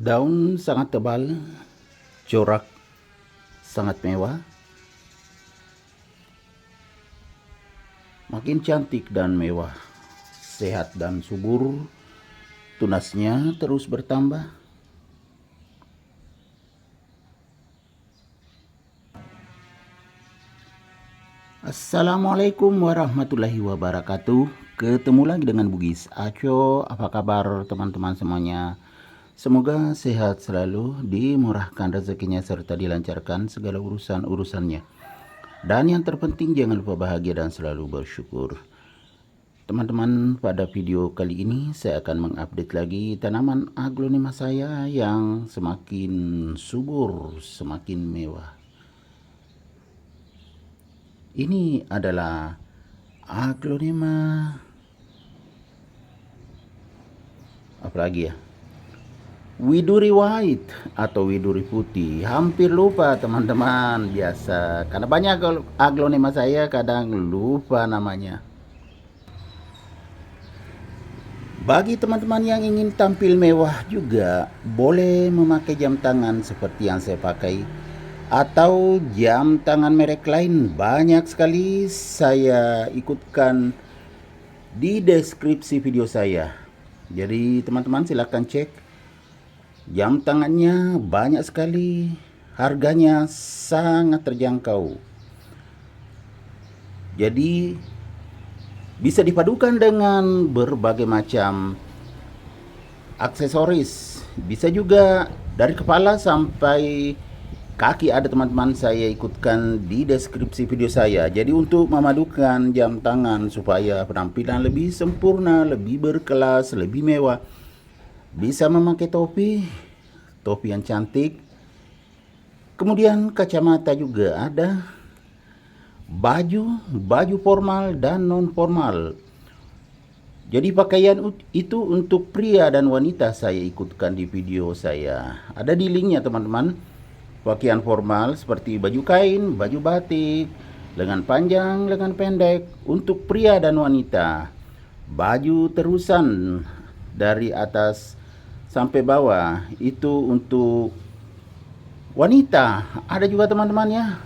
Daun sangat tebal, corak sangat mewah, makin cantik dan mewah, sehat dan subur, tunasnya terus bertambah. Assalamualaikum warahmatullahi wabarakatuh. Ketemu lagi dengan Bugis Aco. Apa kabar teman-teman semuanya? Semoga sehat selalu, dimurahkan rezekinya serta dilancarkan segala urusan-urusannya. Dan yang terpenting jangan lupa bahagia dan selalu bersyukur. Teman-teman, pada video kali ini saya akan mengupdate lagi tanaman aglonema saya yang semakin subur, semakin mewah. Ini adalah aglonema apalagi ya, widuri white atau widuri putih. Hampir lupa teman-teman, biasa karena banyak aglonema saya kadang lupa namanya. Bagi teman-teman yang ingin tampil mewah juga boleh memakai jam tangan seperti yang saya pakai atau jam tangan merek lain. Banyak sekali saya ikutkan di deskripsi video saya. Jadi teman-teman silahkan cek. Jam tangannya banyak sekali, harganya sangat terjangkau. Jadi bisa dipadukan dengan berbagai macam aksesoris. Bisa juga dari kepala sampai kaki ada teman-teman saya ikutkan di deskripsi video saya. Jadi untuk memadukan jam tangan supaya penampilan lebih sempurna, lebih berkelas, lebih mewah, bisa memakai topi yang cantik. Kemudian kacamata juga ada, baju formal dan non formal. Jadi pakaian itu untuk pria dan wanita saya ikutkan di video saya. Ada di linknya teman-teman. Pakaian formal seperti baju kain, baju batik, lengan panjang, lengan pendek untuk pria dan wanita. Baju terusan dari atas sampai bawah itu untuk wanita. Ada juga teman-teman ya.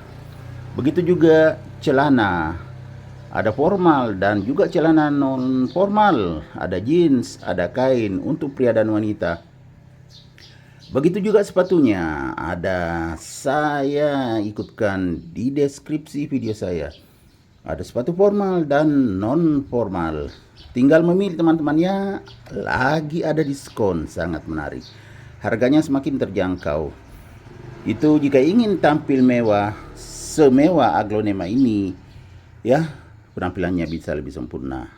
Begitu juga celana. Ada formal dan juga celana non formal. Ada jeans, ada kain untuk pria dan wanita. Begitu juga sepatunya, ada saya ikutkan di deskripsi video saya. Ada sepatu formal dan non formal. Tinggal memilih teman-temannya, lagi ada diskon sangat menarik. Harganya semakin terjangkau. Itu jika ingin tampil mewah, semewah aglonema ini, ya, penampilannya bisa lebih sempurna.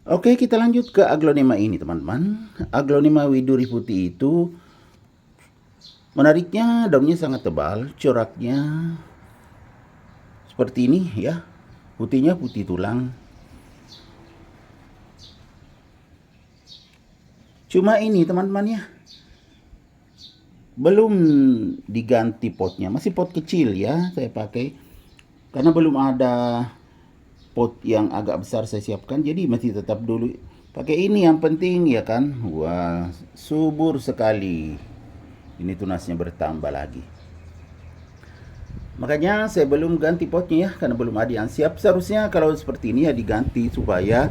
Oke, kita lanjut ke aglonema ini teman-teman. Aglonema widuri putih itu menariknya daunnya sangat tebal, coraknya seperti ini ya. Putihnya putih tulang. Cuma ini teman-teman ya, belum diganti potnya, masih pot kecil ya saya pakai. Karena belum ada pot yang agak besar saya siapkan, jadi masih tetap dulu pakai ini yang penting ya kan. Wah, subur sekali. Ini tunasnya bertambah lagi. Makanya saya belum ganti potnya ya, karena belum ada yang siap. Seharusnya kalau seperti ini ya diganti supaya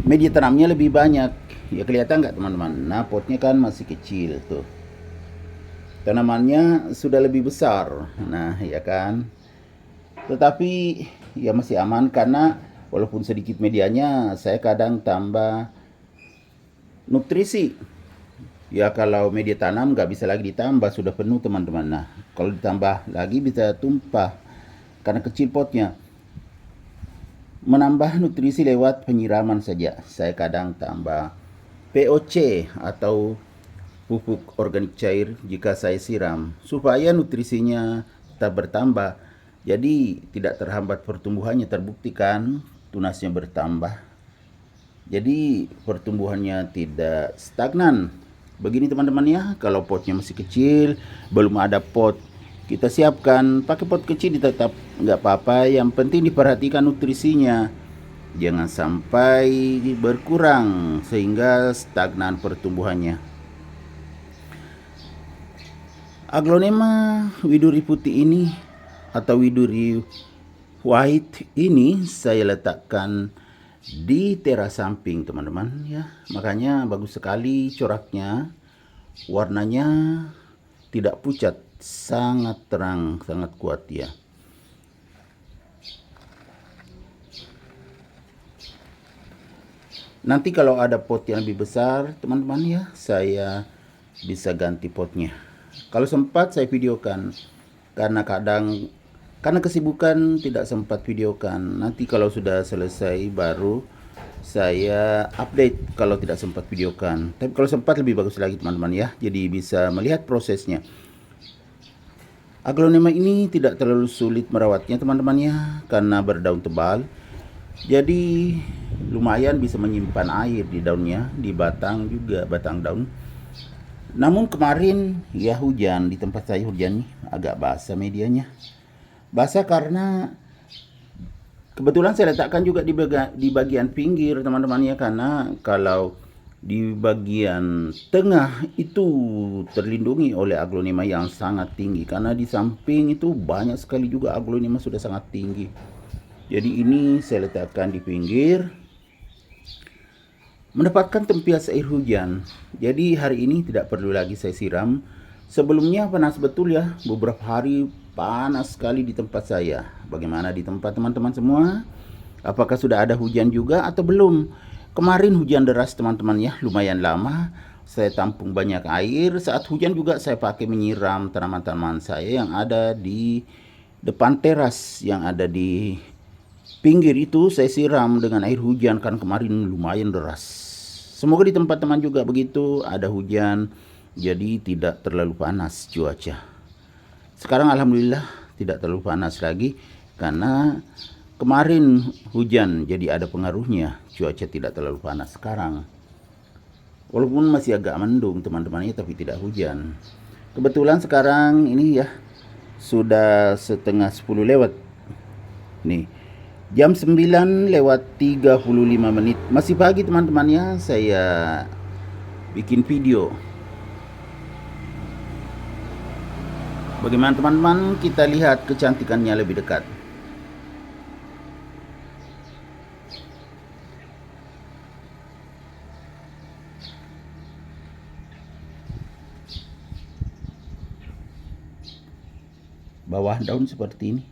media tanamnya lebih banyak. Ya kelihatan nggak teman-teman? Nah, potnya kan masih kecil tuh. Tanamannya sudah lebih besar. Nah, ya kan. Tetapi ya masih aman karena walaupun sedikit medianya saya kadang tambah nutrisi. Ya kalau media tanam nggak bisa lagi ditambah, sudah penuh teman-teman. Nah kalau ditambah lagi bisa tumpah karena kecil potnya. Menambah nutrisi lewat penyiraman saja. Saya kadang tambah POC atau pupuk organik cair jika saya siram supaya nutrisinya tetap bertambah. Jadi tidak terhambat pertumbuhannya, terbuktikan tunasnya bertambah. Jadi pertumbuhannya tidak stagnan. Begini teman-teman ya, kalau potnya masih kecil, belum ada pot, kita siapkan pakai pot kecil tetap nggak apa-apa. Yang penting diperhatikan nutrisinya. Jangan sampai berkurang sehingga stagnan pertumbuhannya. Aglonema widuri putih ini atau widuri white ini saya letakkan di teras samping teman-teman ya. Makanya bagus sekali coraknya, warnanya tidak pucat, sangat terang, sangat kuat ya. Nanti kalau ada pot yang lebih besar teman-teman ya, saya bisa ganti potnya. Kalau sempat saya videokan, karena karena kesibukan tidak sempat videokan. Nanti kalau sudah selesai baru saya update kalau tidak sempat videokan. Tapi kalau sempat lebih bagus lagi teman-teman ya. Jadi bisa melihat prosesnya. Aglonema ini tidak terlalu sulit merawatnya teman-teman ya, karena berdaun tebal. Jadi lumayan bisa menyimpan air di daunnya, di batang juga, batang daun. Namun kemarin ya hujan, di tempat saya hujan nih, agak basah medianya. Basah karena kebetulan saya letakkan juga di bagian pinggir teman-teman ya, karena kalau di bagian tengah itu terlindungi oleh aglonema yang sangat tinggi, karena di samping itu banyak sekali juga aglonema sudah sangat tinggi. Jadi ini saya letakkan di pinggir, mendapatkan tempias air hujan. Jadi hari ini tidak perlu lagi saya siram. Sebelumnya panas betul ya, beberapa hari panas sekali di tempat saya. Bagaimana di tempat teman-teman semua? Apakah sudah ada hujan juga atau belum? Kemarin hujan deras teman-teman ya, lumayan lama. Saya tampung banyak air. Saat hujan juga saya pakai menyiram tanaman-tanaman saya yang ada di depan teras, yang ada di pinggir itu saya siram dengan air hujan, kan kemarin lumayan deras. Semoga di tempat teman juga begitu, ada hujan, jadi tidak terlalu panas cuaca. Sekarang alhamdulillah tidak terlalu panas lagi, karena kemarin hujan, jadi ada pengaruhnya, cuaca tidak terlalu panas sekarang. Walaupun masih agak mendung teman-temannya, tapi tidak hujan. Kebetulan sekarang ini ya, sudah setengah 10 lewat. Nih, jam 9 lewat 35 menit. Masih pagi teman-temannya, saya bikin video. Bagaimana teman-teman, kita lihat kecantikannya lebih dekat. Bawah daun seperti ini.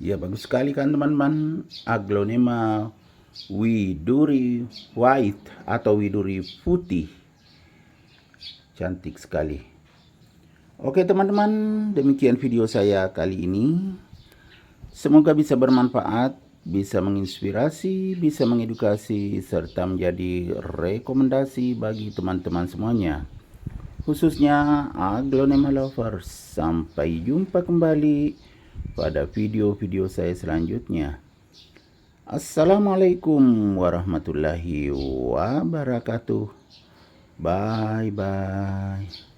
Ya bagus sekali kan teman-teman, Aglonema widuri white atau widuri putih. Cantik sekali. Oke teman-teman, demikian video saya kali ini. Semoga bisa bermanfaat, bisa menginspirasi, bisa mengedukasi, serta menjadi rekomendasi bagi teman-teman semuanya, khususnya Aglonema lovers. Sampai jumpa kembali pada video-video saya selanjutnya. Assalamualaikum warahmatullahi wabarakatuh. Bye bye.